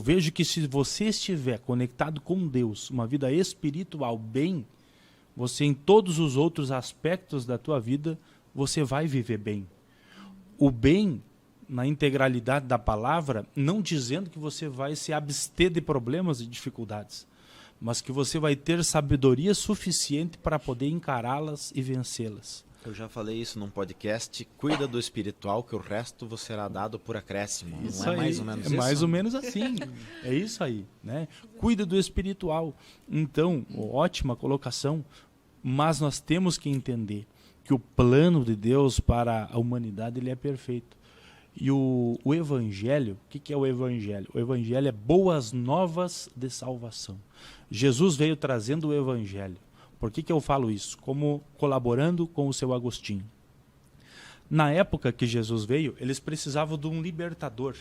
vejo que se você estiver conectado com Deus, uma vida espiritual bem, você em todos os outros aspectos da tua vida, você vai viver bem. O bem, na integralidade da palavra, não dizendo que você vai se abster de problemas e dificuldades, mas que você vai ter sabedoria suficiente para poder encará-las e vencê-las. Eu já falei isso num podcast, cuida do espiritual que o resto você será dado por acréscimo. Isso não é aí, mais ou menos isso? É mais ou menos assim, é isso aí, né? Cuida do espiritual. Então, ótima colocação, mas nós temos que entender que o plano de Deus para a humanidade ele é perfeito. E o Evangelho, o que é o Evangelho? O Evangelho é boas novas de salvação. Jesus veio trazendo o Evangelho. Por que eu falo isso? Como colaborando com o seu Agostinho. Na época que Jesus veio, eles precisavam de um libertador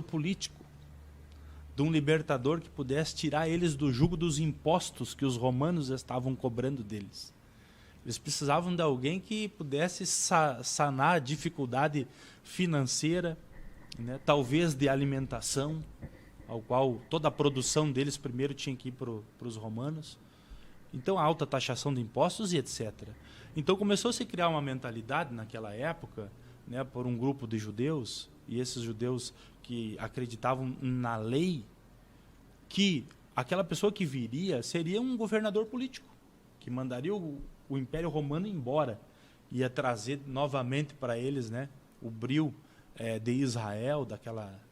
político, de um libertador que pudesse tirar eles do jugo dos impostos que os romanos estavam cobrando deles. Eles precisavam de alguém que pudesse sanar a dificuldade financeira, né? Talvez de alimentação, ao qual toda a produção deles primeiro tinha que ir para os romanos. Então, a alta taxação de impostos e etc. Então, começou a se criar uma mentalidade naquela época, né, por um grupo de judeus, e esses judeus que acreditavam na lei, que aquela pessoa que viria seria um governador político, que mandaria o Império Romano embora, ia trazer novamente para eles, né, o bril de Israel,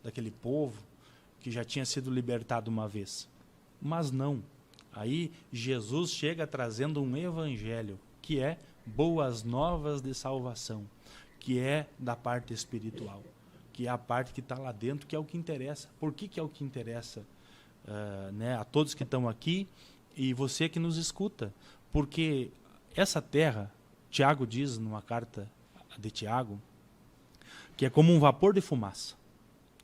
daquele povo que já tinha sido libertado uma vez. Mas não. Aí Jesus chega trazendo um evangelho, que é boas novas de salvação, que é da parte espiritual, que é a parte que está lá dentro, que é o que interessa. Por que é o que interessa né, a todos que estão aqui e você que nos escuta? Porque essa terra, Tiago diz numa carta de Tiago, que é como um vapor de fumaça,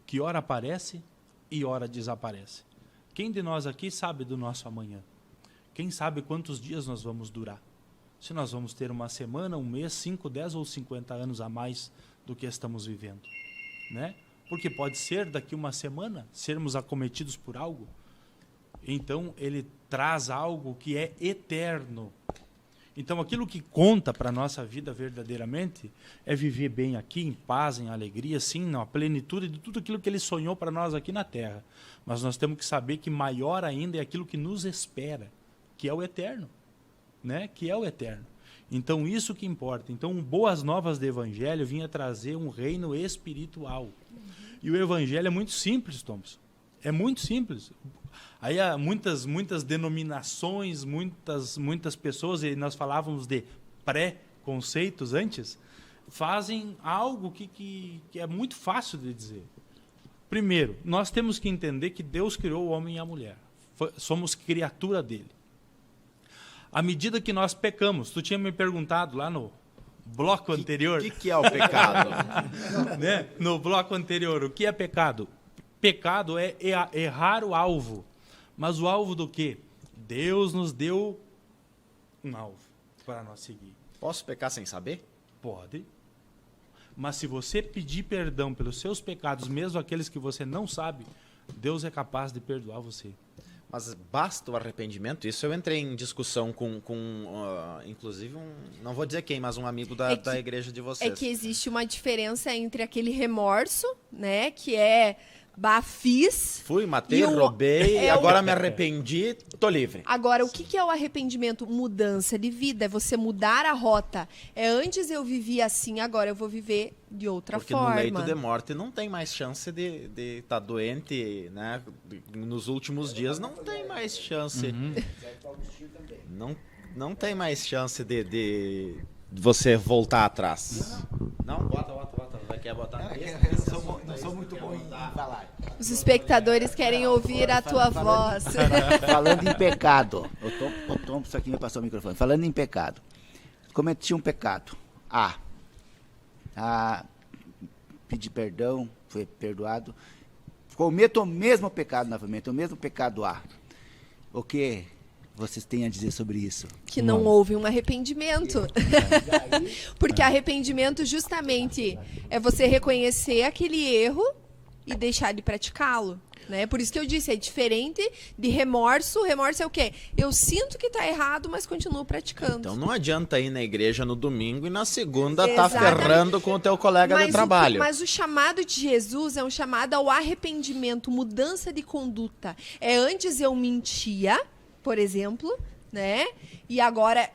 que ora aparece e ora desaparece. Quem de nós aqui sabe do nosso amanhã? Quem sabe quantos dias nós vamos durar? Se nós vamos ter uma semana, um mês, 5, 10 ou 50 anos a mais do que estamos vivendo, né? Porque pode ser daqui uma semana sermos acometidos por algo. Então ele traz algo que é eterno. Então aquilo que conta para a nossa vida verdadeiramente é viver bem aqui, em paz, em alegria, sim, na plenitude de tudo aquilo que ele sonhou para nós aqui na Terra. Mas nós temos que saber que maior ainda é aquilo que nos espera, que é o eterno, né? Que é o eterno. Então isso que importa. Então boas novas do Evangelho vinha trazer um reino espiritual. E o Evangelho é muito simples, Thompson. É muito simples. Aí há muitas denominações, muitas pessoas, e nós falávamos de pré-conceitos antes, fazem algo que é muito fácil de dizer. Primeiro, nós temos que entender que Deus criou o homem e a mulher. Somos criatura dele. À medida que nós pecamos, tu tinha me perguntado lá no bloco anterior... O que é o pecado? Né? No bloco anterior, o que é pecado? Pecado é errar o alvo. Mas o alvo do quê? Deus nos deu um alvo para nós seguir. Posso pecar sem saber? Pode. Mas se você pedir perdão pelos seus pecados, mesmo aqueles que você não sabe, Deus é capaz de perdoar você. Mas basta o arrependimento? Isso eu entrei em discussão com inclusive, não vou dizer quem, mas um amigo da igreja de vocês. É que existe uma diferença entre aquele remorso, né, que é... fiz. Fui, matei, roubei, agora me arrependi, tô livre. Agora, o que é o arrependimento? Mudança de vida, é você mudar a rota. É antes eu vivia assim, agora eu vou viver de outra forma. Porque no leito de morte não tem mais chance de estar doente, né? Nos últimos dias não tem mais chance. Não tem mais chance de você voltar atrás. Não, bota. Quer botar? Não sou muito bom em falar. Os espectadores querem ouvir a tua voz. Falando em pecado. O Thompson aqui me passou o microfone. Falando em pecado. Cometi um pecado. Pedi perdão, foi perdoado. Cometo o mesmo pecado novamente, o mesmo pecado O que vocês têm a dizer sobre isso? Que não houve um arrependimento. Porque arrependimento justamente é você reconhecer aquele erro e deixar de praticá-lo. Né? Por isso que eu disse, é diferente de remorso. Remorso é o quê? Eu sinto que está errado, mas continuo praticando. Então não adianta ir na igreja no domingo e na segunda tá Exatamente. ferrando com o teu colega de trabalho. Mas o chamado de Jesus é um chamado ao arrependimento, mudança de conduta. Antes eu mentia, por exemplo, né? E agora,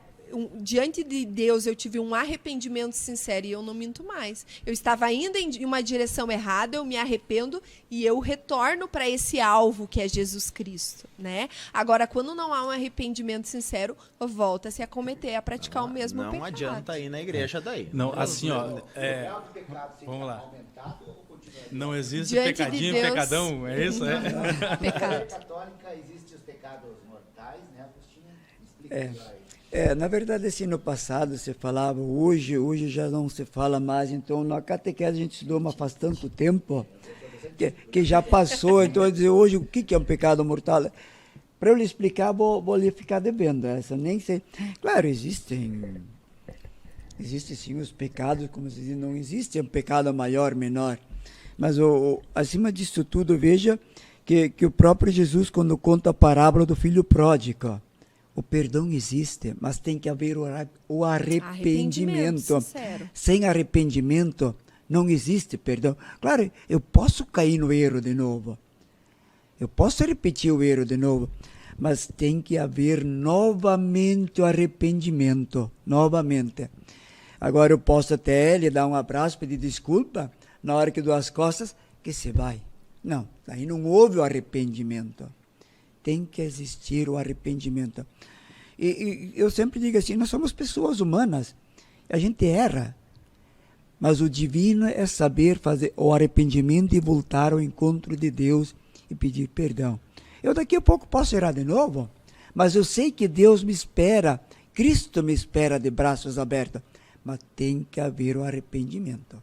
diante de Deus, eu tive um arrependimento sincero e eu não minto mais. Eu estava indo em uma direção errada, eu me arrependo e eu retorno para esse alvo que é Jesus Cristo, né? Agora, quando não há um arrependimento sincero, volta-se a cometer, a praticar o mesmo pecado. Não adianta ir na igreja daí. Não, assim, ó, vamos lá. Não existe Diante de pecadinho e Deus. pecadão, é isso? Na Pecado. católica existem os pecados mortais, né, Agostinho? Explica melhor aí. Na verdade, assim, no passado se falava, hoje já não se fala mais, então na catequese a gente estudou, mas faz tanto tempo que já passou, então eu dizer hoje o que é um pecado mortal? Para eu lhe explicar, vou lhe ficar devendo essa, nem sei. Claro, existem sim os pecados, como se diz, não existe um pecado maior, menor, mas acima disso tudo, veja que o próprio Jesus, quando conta a parábola do filho pródigo, o perdão existe, mas tem que haver o arrependimento. Sincero. Sem arrependimento, não existe perdão. Claro, eu posso cair no erro de novo. Eu posso repetir o erro de novo. Mas tem que haver novamente o arrependimento. Novamente. Agora eu posso até lhe dar um abraço, pedir desculpa, na hora que dou as costas, que se vai. Não, aí não houve o arrependimento. Tem que existir o arrependimento. E eu sempre digo assim, nós somos pessoas humanas, a gente erra, mas o divino é saber fazer o arrependimento e voltar ao encontro de Deus e pedir perdão. Eu daqui a pouco posso errar de novo, mas eu sei que Deus me espera, Cristo me espera de braços abertos, mas tem que haver o arrependimento.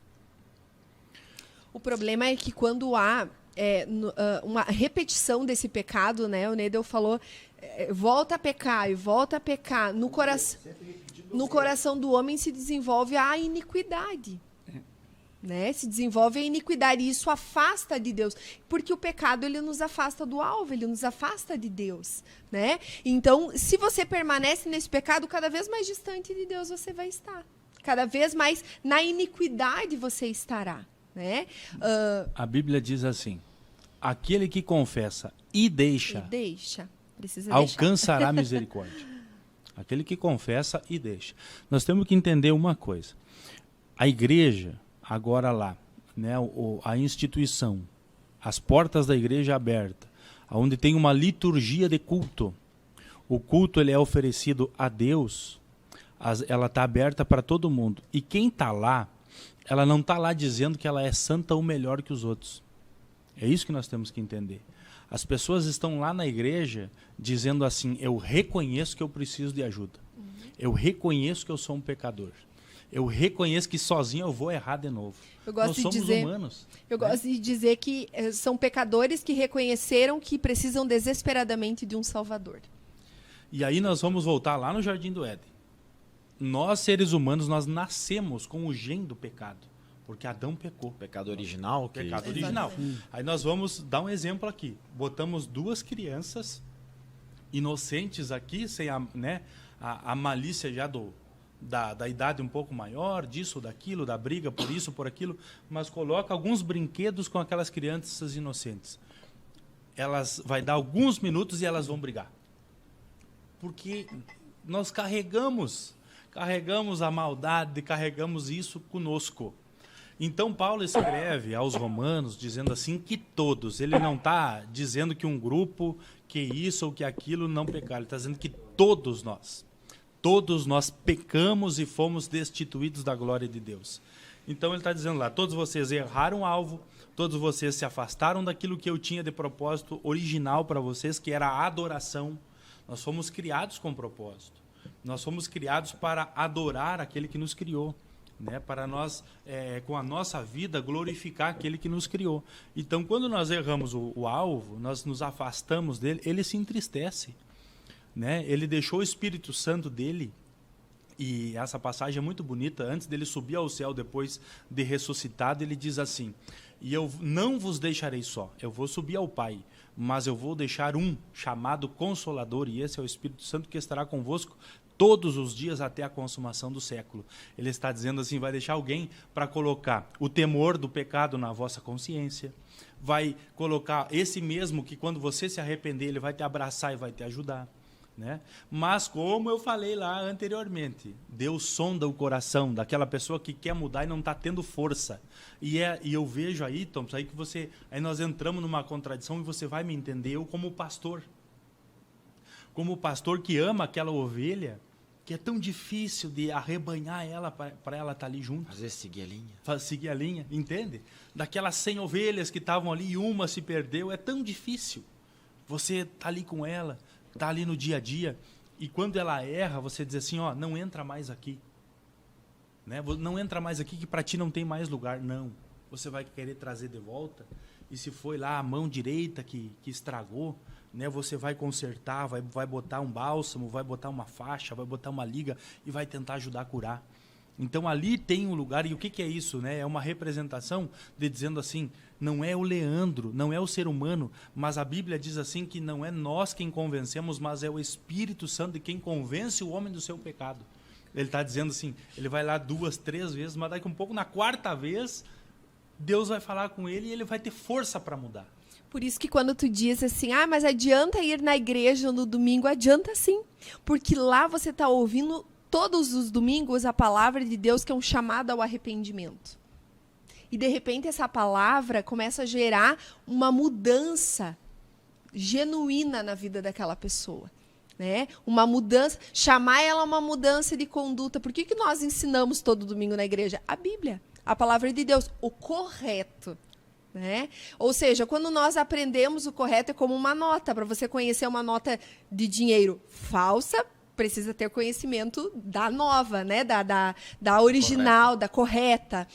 O problema é que quando há uma repetição desse pecado, né? O Nedel falou, volta a pecar e volta a pecar. No coração do homem se desenvolve a iniquidade. Né? Se desenvolve a iniquidade e isso afasta de Deus. Porque o pecado, ele nos afasta do alvo, ele nos afasta de Deus. Né? Então, se você permanece nesse pecado, cada vez mais distante de Deus você vai estar. Cada vez mais na iniquidade você estará. Né? A Bíblia diz assim, aquele que confessa e deixa, precisa alcançará misericórdia. Aquele que confessa e deixa. Nós temos que entender uma coisa. A igreja, agora lá, né, a instituição, as portas da igreja abertas, onde tem uma liturgia de culto. O culto ele é oferecido a Deus, ela está aberta para todo mundo. E quem está lá, ela não está lá dizendo que ela é santa ou melhor que os outros. É isso que nós temos que entender. As pessoas estão lá na igreja dizendo assim, eu reconheço que eu preciso de ajuda. Eu reconheço que eu sou um pecador. Eu reconheço que sozinho eu vou errar de novo. Nós somos humanos. Eu gosto de dizer que são pecadores que reconheceram que precisam desesperadamente de um Salvador. E aí nós vamos voltar lá no Jardim do Éden. Nós, seres humanos, nós nascemos com o gene do pecado. Porque Adão pecou. Pecado original. Pecado original. Aí nós vamos dar um exemplo aqui. Botamos duas crianças inocentes aqui, sem a malícia já da idade um pouco maior, disso, daquilo, da briga por isso, por aquilo, mas coloca alguns brinquedos com aquelas crianças inocentes. Elas vai dar alguns minutos e elas vão brigar. Porque nós carregamos a maldade, carregamos isso conosco. Então Paulo escreve aos Romanos dizendo assim que todos, ele não está dizendo que um grupo, que isso ou que aquilo não pecaram, ele está dizendo que todos nós pecamos e fomos destituídos da glória de Deus. Então ele está dizendo lá, todos vocês erraram o alvo, todos vocês se afastaram daquilo que eu tinha de propósito original para vocês, que era a adoração. Nós fomos criados com propósito. Nós fomos criados para adorar aquele que nos criou, né? Para nós, com a nossa vida, glorificar aquele que nos criou. Então, quando nós erramos o alvo, nós nos afastamos dele, ele se entristece. Né? Ele deixou o Espírito Santo dele, e essa passagem é muito bonita, antes dele subir ao céu, depois de ressuscitado, ele diz assim, E eu não vos deixarei só, eu vou subir ao Pai, mas eu vou deixar um chamado Consolador, e esse é o Espírito Santo que estará convosco todos os dias até a consumação do século. Ele está dizendo assim, vai deixar alguém para colocar o temor do pecado na vossa consciência, vai colocar esse mesmo que quando você se arrepender, ele vai te abraçar e vai te ajudar. Né? Mas, como eu falei lá anteriormente, Deus sonda o coração daquela pessoa que quer mudar e não está tendo força. E eu vejo aí, Thompson, aí nós entramos numa contradição e você vai me entender, eu como pastor que ama aquela ovelha, que é tão difícil de arrebanhar ela para ela estar ali junto. Às vezes seguir a linha. Seguir a linha, entende? Daquelas 100 ovelhas que estavam ali e uma se perdeu, é tão difícil. Você tá ali com ela, tá ali no dia a dia, e quando ela erra, você diz assim, ó, não entra mais aqui. Né? Não entra mais aqui que para ti não tem mais lugar. Não. Você vai querer trazer de volta, e se foi lá a mão direita que estragou, né, você vai consertar, vai botar um bálsamo, vai botar uma faixa, vai botar uma liga e vai tentar ajudar a curar. Então ali tem um lugar, e o que é isso? Né? É uma representação de dizendo assim, não é o Leandro, não é o ser humano, mas a Bíblia diz assim que não é nós quem convencemos, mas é o Espírito Santo de quem convence o homem do seu pecado. Ele está dizendo assim, ele vai lá 2, 3 vezes, mas daqui um pouco, na 4ª vez, Deus vai falar com ele e ele vai ter força para mudar. Por isso que quando tu diz assim, mas adianta ir na igreja no domingo, adianta sim. Porque lá você está ouvindo todos os domingos a palavra de Deus, que é um chamado ao arrependimento. E de repente essa palavra começa a gerar uma mudança genuína na vida daquela pessoa. Né? Uma mudança, chamar ela uma mudança de conduta. Por que nós ensinamos todo domingo na igreja? A Bíblia, a palavra de Deus, o correto. Né? Ou seja, quando nós aprendemos o correto, é como uma nota. Para você conhecer uma nota de dinheiro falsa, precisa ter conhecimento da nova, né? da original, da correta.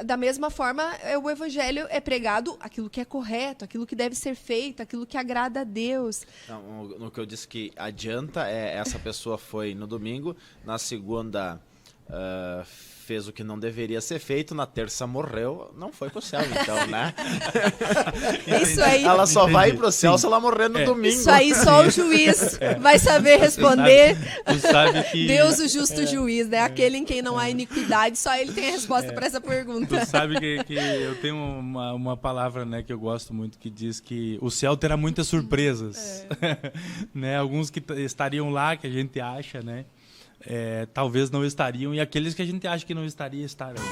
Da mesma forma, o evangelho é pregado aquilo que é correto, aquilo que deve ser feito, aquilo que agrada a Deus. Não, no que eu disse que adianta, essa pessoa foi no domingo, na segunda fez o que não deveria ser feito, na terça morreu, não foi pro céu, então, né? Isso aí. Ela só vai pro céu se ela morrer no domingo. Isso aí só o juiz vai saber responder. Tu sabe que... Deus, o justo juiz, né? Aquele em quem não há iniquidade, só ele tem a resposta para essa pergunta. Tu sabe que eu tenho uma palavra, né, que eu gosto muito, que diz que o céu terá muitas surpresas. Né? Alguns que estariam lá, que a gente acha, né? Talvez não estariam, e aqueles que a gente acha que não estaria, estarão.